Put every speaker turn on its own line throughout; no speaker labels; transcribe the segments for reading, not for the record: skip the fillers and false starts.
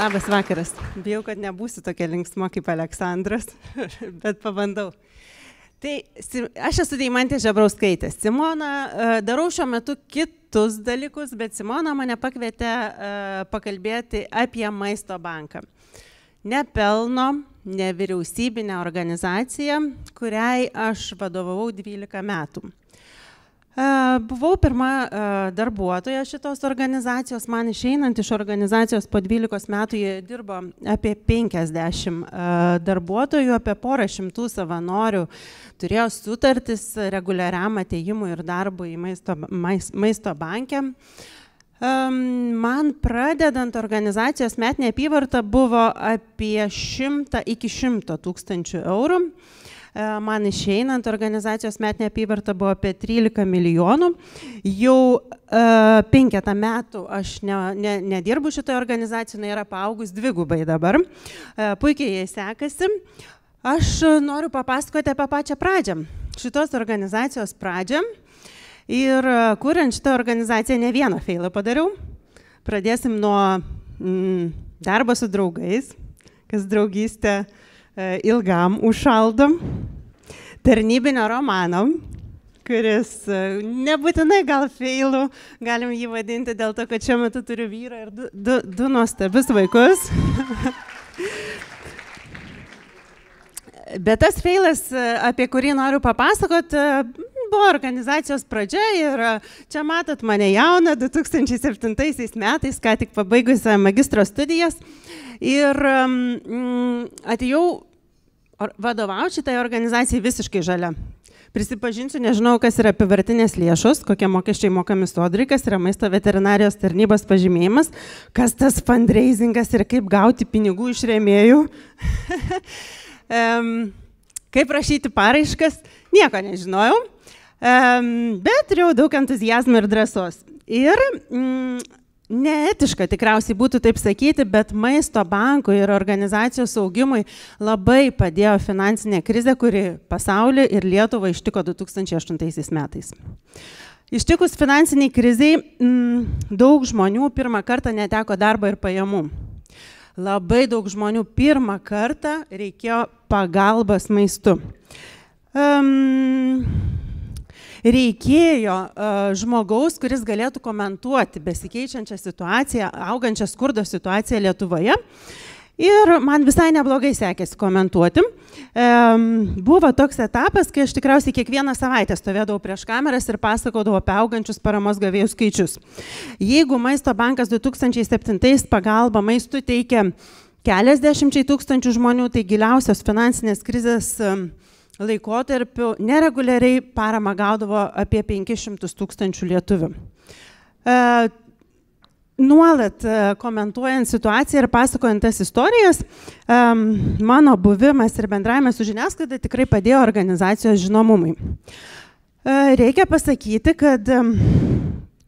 Labas vakaras. Bijau, kad nebūsiu tokia linksma kaip Aleksandras, bet pabandau. Tai aš esu Deimantė Žebrauskaitė. Simona, darau šiuo metu kitus dalykus, bet Simona mane pakvietė pakalbėti apie Maisto banką. Nepelno, nevyriausybinę organizaciją, kuriai aš vadovavau 12 metų. Buvau pirma darbuotoja šitos organizacijos, man išeinant iš organizacijos po 12 metų jie dirbo apie 50 darbuotojų, apie porą šimtų savanorių, turėjo sutartis reguliariam atėjimui ir darbui į Maisto bankę. Man pradedant organizacijos metinė apyvarta buvo apie 100 iki 100 tūkstančių eurų. Man išeinant organizacijos metinė apyvarta buvo apie 13 milijonų. Jau 5 metų aš nedirbu šitoje organizacijoje, yra paaugus dvigubai dabar. Puikiai jai sekasi. Aš noriu papasakoti apie pačią pradžią, šitos organizacijos pradžią. Ir kuriant šitą organizaciją ne vieną feilą padariau. Pradėsim nuo darbo su draugais, kas draugystę ilgam užšaldo, tarnybinio romano, kuris nebūtinai gal feilų, galim jį vadinti dėl to, kad šiuo metu turiu vyrą ir du nuostabius vaikus. Bet tas feilas, apie kurį noriu papasakot, buvo organizacijos pradžia ir čia matot mane jauną 2007 metais, ką tik pabaigusią magistro studijas. Ir atėjau vadovauti šitai organizacijai visiškai žalia. Prisipažinsiu, nežinau, kas yra apyvartinės lėšos, kokie mokesčiai mokami sodrai, kas yra maisto veterinarijos tarnybos pažymėjimas, kas tas fundraisingas ir kaip gauti pinigų iš rėmėjų. Kaip rašyti paraiškas, nieko nežinojau, bet turėjau daug entuziazmo ir drąsos. Ir neetiška tikriausiai būtų taip sakyti, bet Maisto bankui ir organizacijos augimui labai padėjo finansinė krizė, kuri pasaulį ir Lietuvą ištiko 2008 metais. Ištikus finansiniai kriziai daug žmonių pirmą kartą neteko darbo ir pajamų. Labai daug žmonių pirmą kartą reikėjo pagalbos maistu. Reikėjo žmogaus, kuris galėtų komentuoti besikeičiančią situaciją, augančią skurdo situaciją Lietuvoje. Ir man visai neblogai sekėsi komentuoti. Buvo toks etapas, kai aš tikriausiai kiekvieną savaitę stovėdavau prieš kameras ir pasakodavau apie augančius paramos gavėjų skaičius. Jeigu Maisto bankas 2007 pagalbą maistų teikė keliasdešimčiai tūkstančių žmonių, tai giliausios finansinės krizės laikotarpiu nereguliariai paramą gaudavo apie 500 tūkstančių lietuvių. Nuolat komentuojant situaciją ir pasakojant tas istorijas, mano buvimas ir bendravimas su žiniasklaida tikrai padėjo organizacijos žinomumui. Reikia pasakyti, kad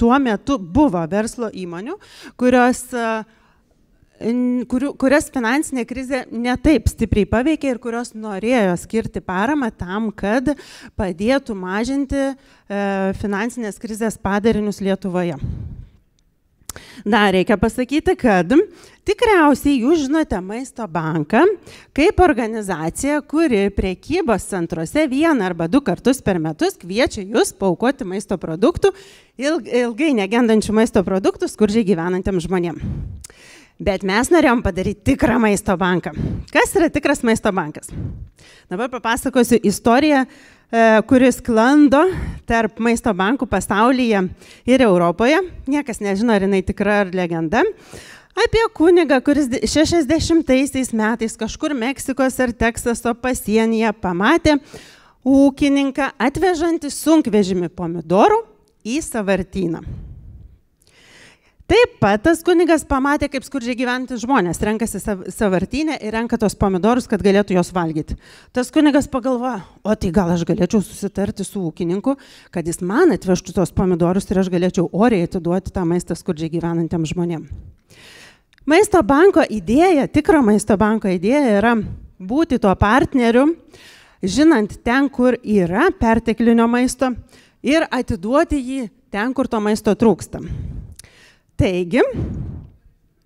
tuo metu buvo verslo įmonių, kurias finansinė krizė netaip stipriai paveikė ir kurios norėjo skirti paramą tam, kad padėtų mažinti finansinės krizės padarinius Lietuvoje. Dar reikia pasakyti, kad tikriausiai jūs žinote Maisto banką kaip organizacija, kuri prekybos centruose 1 arba 2 kartus per metus kviečia jūs paaukoti maisto produktų, ilgai negendančių maisto produktų skurdžiai gyvenantiems žmonėms. Bet mes norėjom padaryti tikrą Maisto banką. Kas yra tikras Maisto bankas? Dabar papasakosiu istoriją, kuris sklando tarp Maisto bankų pasaulyje ir Europoje. Niekas nežino, ar jinai tikra ar legenda. Apie kunigą, kuris 60 metais kažkur Meksikos ar Teksaso pasienyje pamatė ūkininką atvežantį sunkvežimį pomidorų į sąvartyną. Taip pat tas kunigas pamatė, kaip skurdžiai gyventi žmonės renkasi sąvartynę ir renka tos pomidorus, kad galėtų jos valgyti. Tas kunigas pagalvojo, o tai gal aš galėčiau susitarti su ūkininku, kad jis man atvežtų tos pomidorus ir aš galėčiau oriai atiduoti tą maistą skurdžiai gyvenantiems žmonėms. Maisto banko idėja, tikro Maisto banko idėja yra būti tuo partneriu, žinant ten, kur yra perteklinio maisto ir atiduoti jį ten, kur to maisto trūksta. Taigi,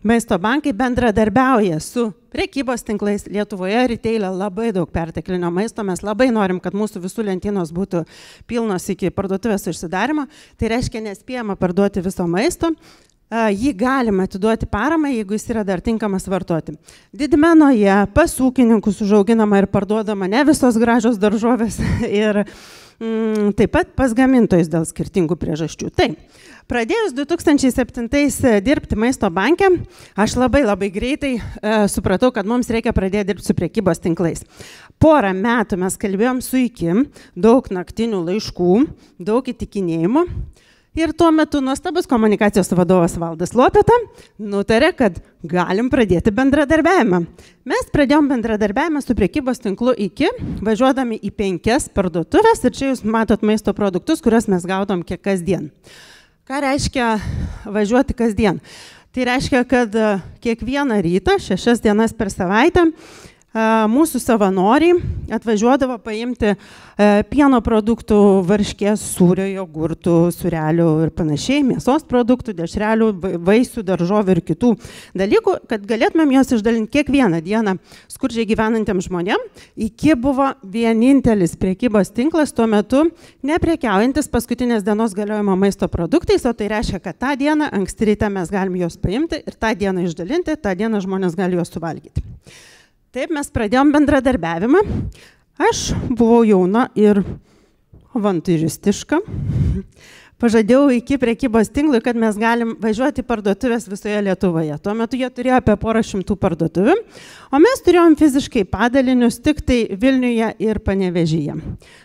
maisto bankai bendradarbiauja su prekybos tinklais. Lietuvoje riteilė labai daug perteklinio maisto, mes labai norim, kad mūsų visų lentynos būtų pilnos iki parduotuvės užsidarimo, tai reiškia nespėjama parduoti viso maisto. Jį galima atiduoti paramą, jeigu jis yra dar tinkamas vartoti. Didmenoje pas ūkininkus užauginama ir parduodama ne visos gražios daržovės ir taip pat pas gamintojus dėl skirtingų priežasčių. Tai, pradėjus 2007 dirbti maisto banke, aš labai greitai supratau, kad mums reikia pradėti dirbti su prekybos tinklais. Porą metų mes kalbėjom su IKI, daug naktinių laiškų, daug įtikinėjimų. Ir tuo metu nuostabus komunikacijos vadovas Valdas Lopeta nutarė, kad galim pradėti bendradarbiavimą. Mes pradėjom bendradarbiavimą su prekybos tinklu IKI, važiuodami į 5 parduotuvės ir čia jūs matot maisto produktus, kuriuos mes gaudom kiek kasdien. Ką reiškia važiuoti kasdien? Tai reiškia, kad kiekvieną rytą, 6 dienas per savaitę, mūsų savanoriai atvažiuodavo paimti pieno produktų, varškės, sūrio, jogurtų, sūrelių ir panašiai, mėsos produktų, dešrelių, vaisių, daržovių ir kitų dalykų, kad galėtumėm juos išdalinti kiekvieną dieną skurdžiai gyvenantiems žmonėm. IKI buvo vienintelis prekybos tinklas tuo metu neprekiaujantis paskutinės dienos galiojimo maisto produktais, o tai reiškia, kad tą dieną anksti ryte mes galim juos paimti ir tą dieną išdalinti, tą dieną žmonės gali juos suvalgyti. Taip, mes pradėjom bendradarbiavimą. Aš buvau jauna ir avantūristiška. Pažadėjau IKI prekybos tinklui, kad mes galim važiuoti parduotuvės visoje Lietuvoje. Tuo metu jie turėjo apie porą šimtų parduotuvių, o mes turėjom fiziškai padalinius tik tai Vilniuje ir Panevėžyje.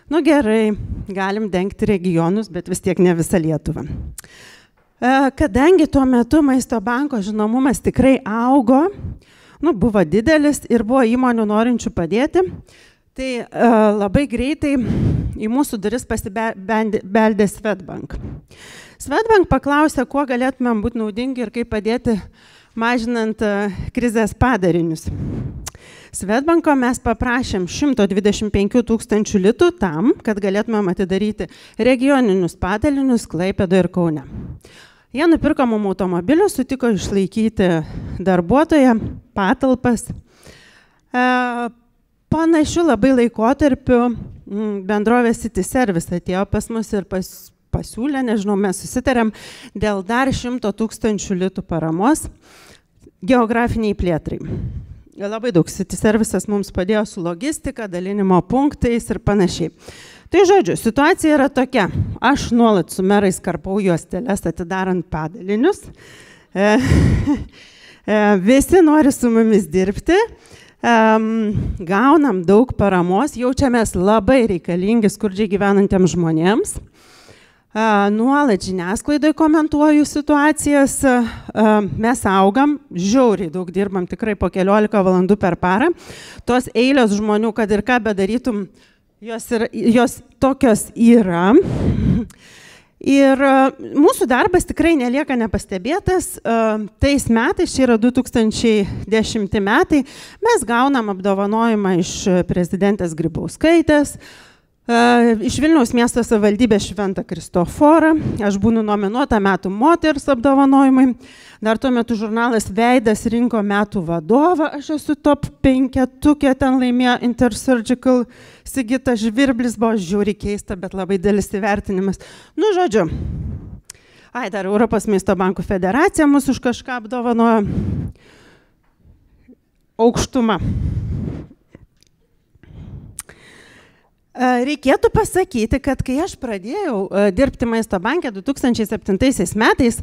Nu gerai, galim dengti regionus, bet vis tiek ne visą Lietuvą. Kadangi tuo metu maisto banko žinomumas tikrai augo, buvo didelis ir buvo įmonių norinčių padėti, tai labai greitai į mūsų duris pasibeldė Swedbank. Swedbank paklausė, kuo galėtumėm būti naudingi ir kaip padėti mažinant krizės padarinius. Swedbanko mes paprašėm 125 000 litų tam, kad galėtumėm atidaryti regioninius padalinius Klaipėdoje ir Kaune. Jie nupirko mum automobilių, sutiko išlaikyti darbuotoją, patalpas. Panašiu labai laikotarpiu bendrovė City Service atėjo pas mus ir pasiūlė, nežinau, mes susitarėm dėl dar 100 000 litų paramos geografiniai plėtrai. Labai daug City Services mums padėjo su logistika, dalinimo punktais ir panašiai. Tai žodžiu, situacija yra tokia. Aš nuolat su merais karpau juosteles atidarant padalinius. Visi nori su mumis dirbti. Gaunam daug paramos, jaučiamės labai reikalingi skurdžiai gyvenantiems žmonėms. Nuolat žiniasklaidai komentuoju situacijas. Mes augam, žiauriai daug dirbam, tikrai po 14 valandų per parą. Tos eilės žmonių, kad ir ką bedarytum, jos tokios yra. Ir mūsų darbas tikrai nelieka nepastebėtas. Tais metais, čia yra 2010 metai, mes gaunam apdovanojimą iš prezidentės Grybauskaitės, iš Vilniaus miesto savivaldybės Šventą Kristoforą. Aš būnu nominuota metų moters apdovanojimai. Dar tuo metu žurnalas Veidas rinko metų vadovą. Aš esu top 5-tukė, ten laimėjo Intersurgical. Sigita Žvirblis, buvo žiauriai keista, bet labai didelis įvertinimas. Nu, žodžiu. Dar Europos maisto bankų federacija mus už kažką apdovanojo. Aukštuma. Reikėtų pasakyti, kad kai aš pradėjau dirbti maisto banke 2007 metais,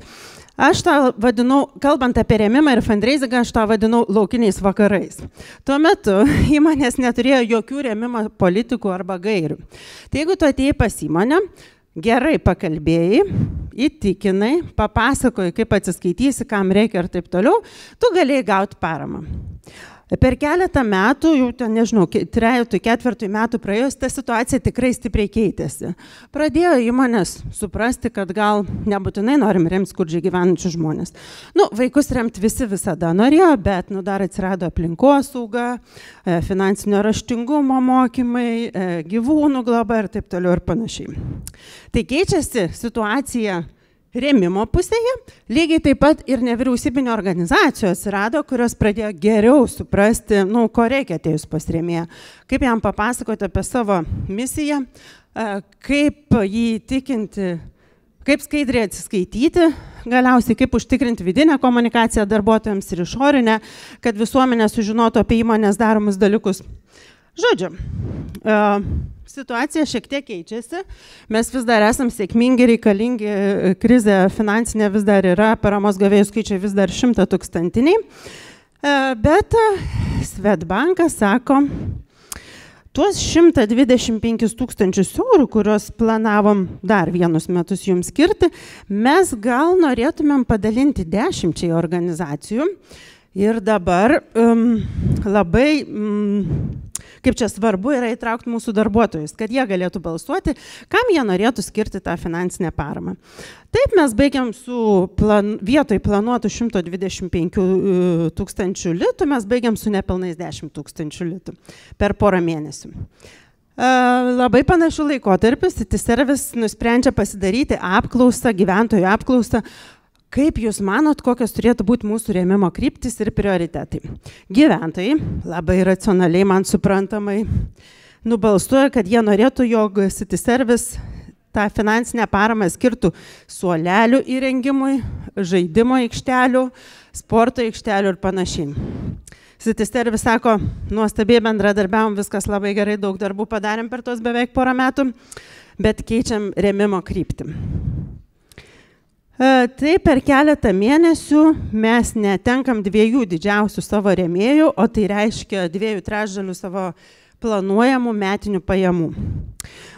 aš tą vadinau, kalbant apie rėmimą ir fundraisingą, aš tą vadinau laukiniais vakarais. Tuo metu įmonės neturėjo jokių rėmimo politikų arba gairių. Tai jeigu tu atėjai pas įmonę, gerai pakalbėjai, įtikinai, papasakojai, kaip atsiskaitysi, kam reikia ir taip toliau, tu galėjai gauti paramą. Per keletą metų, jau ten, nežinau, 3-4 metų praėjus, ta situacija tikrai stipriai keitėsi. Pradėjo įmonės suprasti, kad gal nebūtinai norim remti skurdžiai gyvenančius žmonės. Vaikus remti visi visada norėjo, bet dar atsirado aplinkosauga, finansinio raštingumo mokymai, gyvūnų globa ir taip toliau ir panašiai. Tai keičiasi situacija rėmimo pusėje, lygiai taip pat ir nevyriausybinio organizacijų atsirado, kurios pradėjo geriau suprasti, ko reikia atėjus pas rėmėją, kaip jam papasakoti apie savo misiją, kaip jį įtikinti, kaip skaidriai atsiskaityti, galiausiai kaip užtikrinti vidinę komunikaciją darbuotojams ir išorinę, kad visuomenė sužinotų apie įmonės daromus dalykus. Žodžiu, situacija šiek tiek keičiasi, mes vis dar esam sėkmingi, reikalingi, krizė finansinė vis dar yra, paramos gavėjų skaičiai vis dar 100 000, bet Swedbankas sako, tuos 125 000 eurų, kuriuos planavom dar vienus metus jums skirti, mes gal norėtumėm padalinti 10 organizacijų ir dabar labai kaip čia svarbu yra įtraukti mūsų darbuotojus, kad jie galėtų balsuoti, kam jie norėtų skirti tą finansinę paramą. Taip mes baigiam su vietoj planuotų 125 000 litų, mes baigiam su nepilnais 10 000 litų per porą mėnesių. Labai panašių laikotarpis, Citiservice nusprendžia pasidaryti apklausą, gyventojų apklausą, kaip jūs manot, kokios turėtų būti mūsų rėmimo kryptis ir prioritetai? Gyventojai labai racionaliai, man suprantamai, nubalsuoja, kad jie norėtų, jog Citiservice tą finansinę paramą skirtų suolelių įrengimui, žaidimo aikštelių, sporto aikštelių ir panašiai. Citiservice sako, nuostabiai bendradarbiavom, viskas labai gerai, daug darbų padarėm per tos beveik porą metų, bet keičiam rėmimo kryptį. Tai per keletą mėnesių mes netenkam 2 didžiausių savo rėmėjų, o tai reiškia 2/3 savo planuojamų metinių pajamų.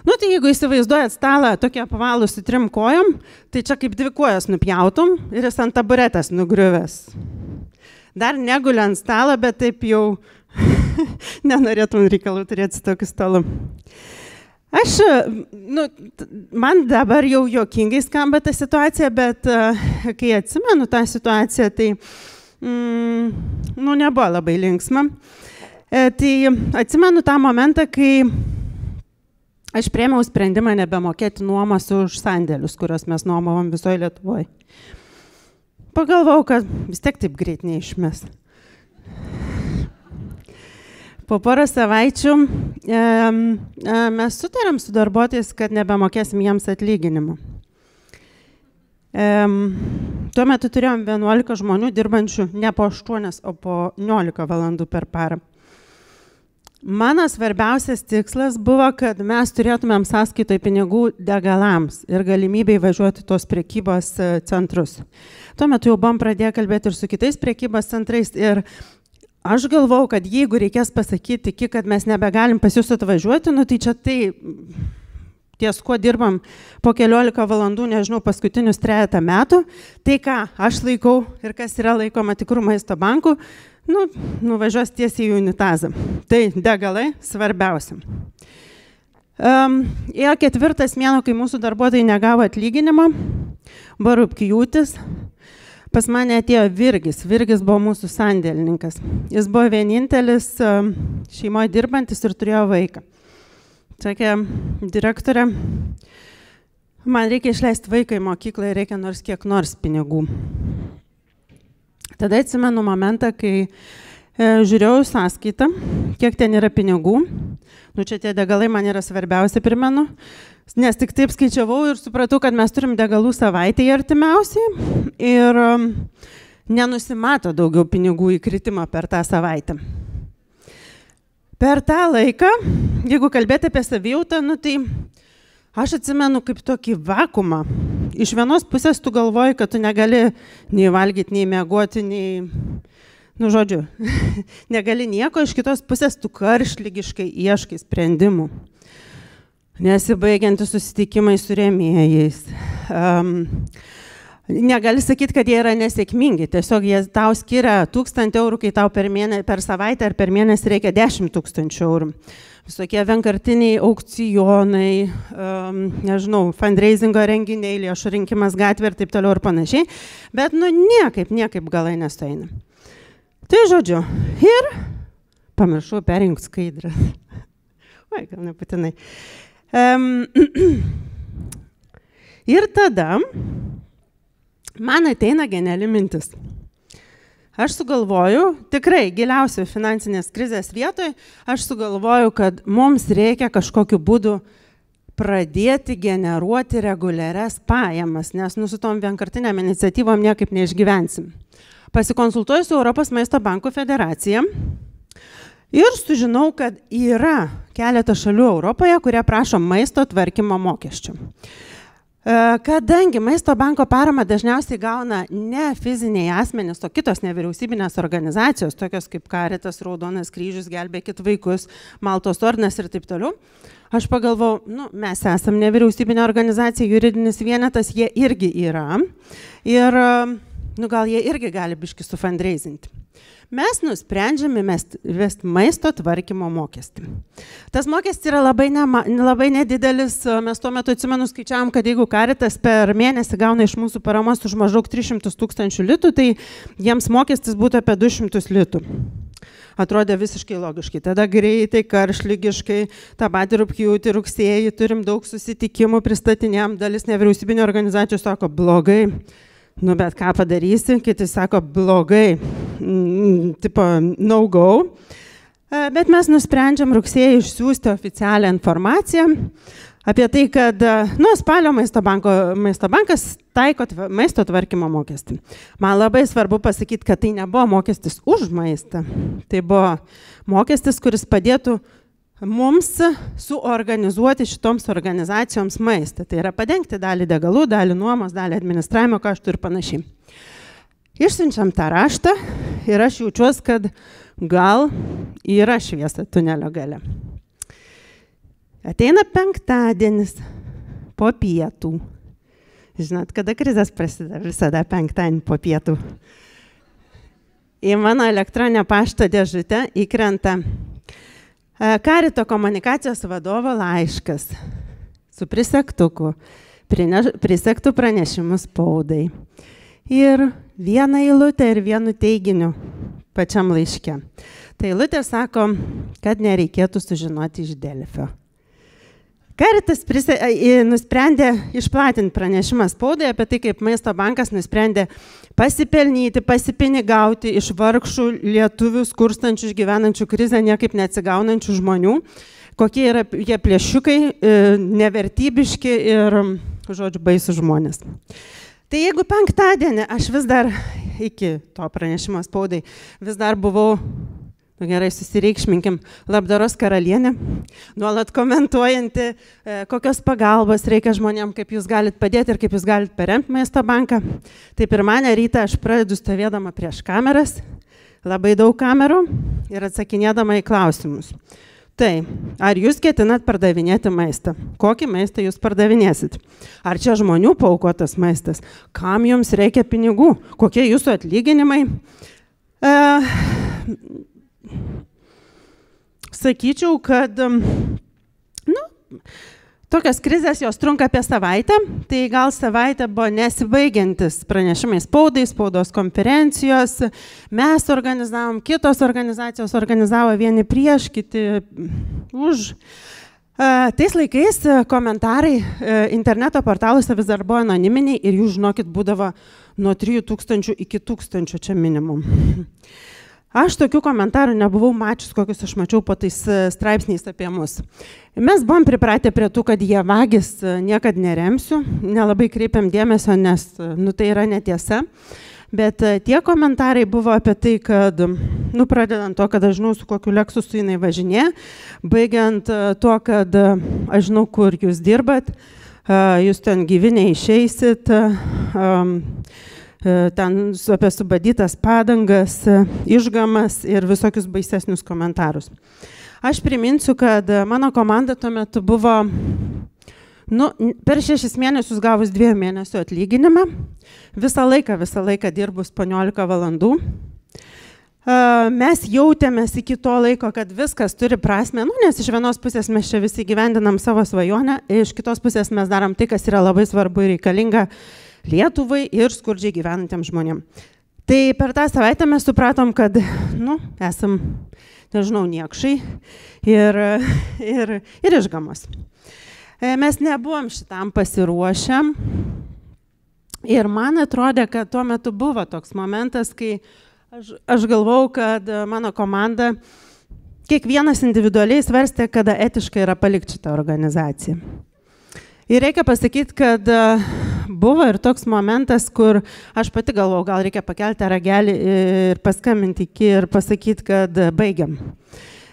Tai jeigu įsivaizduojat stalą tokia apvalų su 3 kojom, tai čia kaip 2 kojas nupjautum ir jis ant taburetės nugriuvęs. Dar neguli ant stalo, bet taip jau nenorėtum reikalų turėti su tokiu stalu. Man dabar jau juokingai skamba ta situacija, bet kai atsimenu tą situaciją, tai nebuvo labai linksma. Tai atsimenu tą momentą, kai aš priėmiau sprendimą nebemokėti nuomos už sandėlius, kuriuos mes nuomavom visoje Lietuvoje. Pagalvojau, kad vis tiek taip greit neišmes. Po porą savaičių mes sutarėm su darbuotojais, kad nebemokėsim jiems atlyginimą. Tuo metu turėjom 11 žmonių dirbančių ne po 8, o po 11 valandų per parą. Mano svarbiausias tikslas buvo, kad mes turėtumėm sąskaitoje pinigų degalams ir galimybę įvažiuoti tos prekybos centrus. Tuo metu jau buvom pradėję kalbėti ir su kitais prekybos centrais ir aš galvau, kad jeigu reikės pasakyti, kad mes nebegalim pas jūs atvažiuoti, tai čia tai ties kuo dirbam po 14 valandų, nežinau, paskutinius 3 metų, tai ką aš laikau ir kas yra laikoma tikrų maisto bankų, nuvažiuos tiesiai į unitazą. Tai degalai svarbiausia. Ėjo 4 mėnuo, kai mūsų darbuotojai negavo atlyginimo, buvo rugpjūtis. Pas mane atėjo Virgis. Virgis buvo mūsų sandėlininkas. Jis buvo vienintelis šeimoje dirbantis ir turėjo vaiką. Sakė, direktorė, man reikia išleisti vaiką į mokyklą ir reikia nors kiek nors pinigų. Tada atsimenu momentą, kai žiūrėjau sąskaitą, kiek ten yra pinigų. Čia tie degalai man yra svarbiausia, primenu. Nes tik taip skaičiavau ir supratau, kad mes turim degalų savaitėje artimiausiai ir nenusimato daugiau pinigų įkritimo per tą savaitę. Per tą laiką, jeigu kalbėti apie savijautą, tai aš atsimenu kaip tokį vakumą. Iš vienos pusės tu galvoji, kad tu negali nei valgyti, nei miegoti, nei, žodžiu, negali nieko, iš kitos pusės tu karštligiškai ieškai sprendimų. Nesibaigiantys susitikimai su rėmėjais. Negali sakyti, kad jie yra nesėkmingi, tiesiog jie tau skiria 1000 eurų, kai tau per savaitę ar per mėnesį reikia 10 000 eurų. Visokie vienkartiniai aukcionai, nežinau, fundraisingo renginiai, lėšų rinkimas gatvė ir taip toliau ir panašiai, bet niekaip galai nesueina. Tai žodžiu, ir pamiršau perjungti skaidrą. Oi, gal nebūtinai. Ir tada man ateina geniali mintis. Aš sugalvoju, tikrai giliausiai finansinės krizės vietoje, aš sugalvoju, kad mums reikia kažkokiu būdu pradėti generuoti reguliarias pajamas, nes su tom vienkartiniam iniciatyvom niekaip neišgyvensim. Pasikonsultuoju su Europos maisto bankų federacija ir sužinau, kad yra keletą šalių Europoje, kurie prašo maisto tvarkymo mokesčių. Kadangi maisto banko paramą dažniausiai gauna ne fiziniai asmenys, o kitos nevyriausybinės organizacijos, tokios kaip Caritas, Raudonas kryžius, Gelbėkit vaikus, Maltos ordinas ir taip toliau, aš pagalvojau, mes esam nevyriausybinė organizacija, juridinis vienetas, jie irgi yra ir gal jie irgi gali biškį sufundraisinti. Mes nusprendžiame įvesti maisto tvarkymo mokestį. Tas mokestis yra labai nedidelis, mes tuo metu atsimenu skaičiavom, kad jeigu Caritas per mėnesį gauna iš mūsų paramos už maždaug 300 000 litų, tai jiems mokestis būtų apie 200 litų. Atrodė visiškai logiškai. Tada greitai, karštligiškai, tą patį rugpjūtį, rugsėjį, turim daug susitikimų, pristatinėjom, dalis nevyriausybinio organizacijų sako, blogai. Bet ką padarysi, kiti sako blogai, tipo no go. Bet mes nusprendžiam rugsėjį išsiųsti oficialią informaciją apie tai, kad spalio maisto bankas taiko maisto tvarkymo mokestį. Man labai svarbu pasakyti, kad tai nebuvo mokestis už maistą. Tai buvo mokestis, kuris padėtų mums suorganizuoti šitoms organizacijoms maistą. Tai yra padengti dalį degalų, dalį nuomos, dalį administravimo kaštų ir panašiai. Išsiunčiam tą raštą ir aš jaučiuosi, kad gal yra šviesa tunelio gale. Ateina penktadienis po pietų. Žinot, kada krizės prasideda? Visada penktadienį po pietų. Į mano elektroninę pašto dėžutę įkrenta Carito komunikacijos vadovo laiškas su prisegtuku, prisegtų pranešimų spaudai. Ir vieną eilutę ir vienu teiginiu pačiam laiške. Tai eilutė sako, kad nereikėtų sužinoti iš Delfio. Caritas nusprendė išplatinti pranešimą spaudai apie tai, kaip maisto bankas nusprendė pasipelnyti, pasipinigauti iš vargšų lietuvių skurstančių, išgyvenančių krizę, niekaip neatsigaunančių žmonių, kokie yra jie plėšiukai, nevertybiški ir, žodžiu, baisų žmonės. Tai jeigu penktadienį aš vis dar, iki to pranešimo spaudai, vis dar buvau, gerai susireikšminkim, labdaros karalienė, nuolat komentuojanti, kokios pagalbos reikia žmonėm, kaip jūs galit padėti ir kaip jūs galit paremti maisto banką. Tai pirmadienį rytą aš pradedu stovėdama prieš kameras, labai daug kamerų ir atsakinėdama į klausimus. Tai, ar jūs ketinat pardavinėti maistą? Kokį maistą jūs pardavinėsit? Ar čia žmonių paaukotas maistas? Kam jums reikia pinigų? Kokie jūsų atlyginimai? Sakyčiau, kad tokios krizės jos trunka apie savaitę, tai gal savaitę buvo nesibaigiantis pranešimai spaudai, spaudos konferencijos, mes organizavom, kitos organizacijos organizavo vieni prieš, kiti už. Tais laikais komentarai interneto portaluose vis dar buvo anoniminiai ir jų, žinokit, būdavo nuo 3000 iki 1000 čia minimum. Aš tokių komentarų nebuvau mačius, kokius aš mačiau po tais straipsniais apie mus. Mes buvom pripratę prie tų, kad jie vagis, niekad neremsiu, nelabai kreipiam dėmesio, nes tai yra netiesa. Bet tie komentarai buvo apie tai, kad, pradedant to, kad aš žinau, su kokiu Lexusu jinai važinė, baigiant to, kad aš žinau, kur jūs dirbat, jūs ten gyvi neišeisit, ten apie subadytas padangas, išgamas ir visokius baisesnius komentarus. Aš priminsiu, kad mano komanda tuo metu buvo, per 6 mėnesius gavus 2 mėnesių atlyginimą, visą laiką dirbus 15 valandų. Mes jautėmės iki to laiko, kad viskas turi prasmę, nes iš vienos pusės mes čia visi gyvendinam savo svajonę, iš kitos pusės mes darom tai, kas yra labai svarbu ir reikalinga Lietuvai ir skurdžiai gyvenantiems žmonėm. Tai per tą savaitę mes supratom, kad, esam, nežinau, niekšai ir išgamos. Mes nebuvom šitam pasiruošę. Ir man atrodė, kad tuo metu buvo toks momentas, kai aš galvau, kad mano komanda kiekvienas individualiai svarstė, kada etiškai yra palikti šitą organizaciją. Ir reikia pasakyti, kad buvo ir toks momentas, kur aš pati galvojau, gal reikia pakelti ragelį ir paskambinti ir pasakyti, kad baigiam.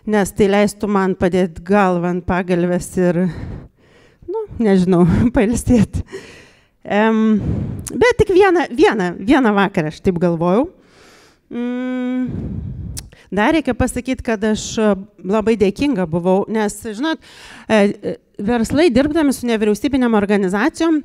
Nes tai leistų man padėti galvą ant pagalvės ir, nežinau, pailsėti. Bet tik vieną vakarą aš taip galvojau. Dar reikia pasakyti, kad aš labai dėkinga buvau, nes, žinot, verslai dirbdami su nevyriausybinėm organizacijom,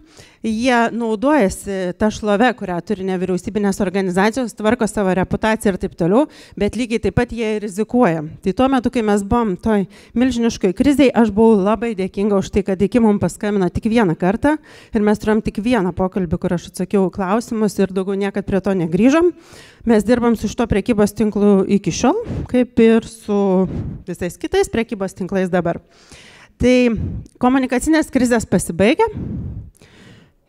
jie naudojasi tą šlovę, kurią turi nevyriausybinės organizacijos, tvarko savo reputaciją ir taip toliau, bet lygiai taip pat jie rizikuoja. Tai tuo metu, kai mes buvom toj milžiniškoj krizėj, aš buvau labai dėkinga už tai, kad iki mums paskambino tik vieną kartą ir mes turėjom tik vieną pokalbį, kur aš atsakiau klausimus ir daugiau niekad prie to negrįžom. Mes dirbam su šito prekybos tinklu iki šiol, kaip ir su visais kitais prekybos tinklais dabar. Tai komunikacinės krizės pasibaigė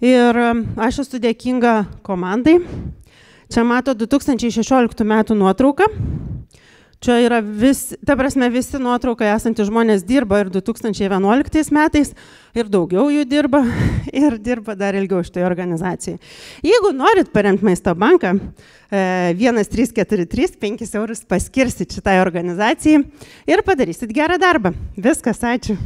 ir aš esu dėkinga komandai. Čia mato 2016 metų nuotrauką. Čia yra visi nuotraukai esantys žmonės dirba ir 2011 metais ir daugiau jų dirba ir dirba dar ilgiau šitoje organizacijoje. Jeigu norit paremti Maisto banką, 1343 5 eurus paskirsit šitai organizacijai ir padarysit gerą darbą. Viskas, ačiū.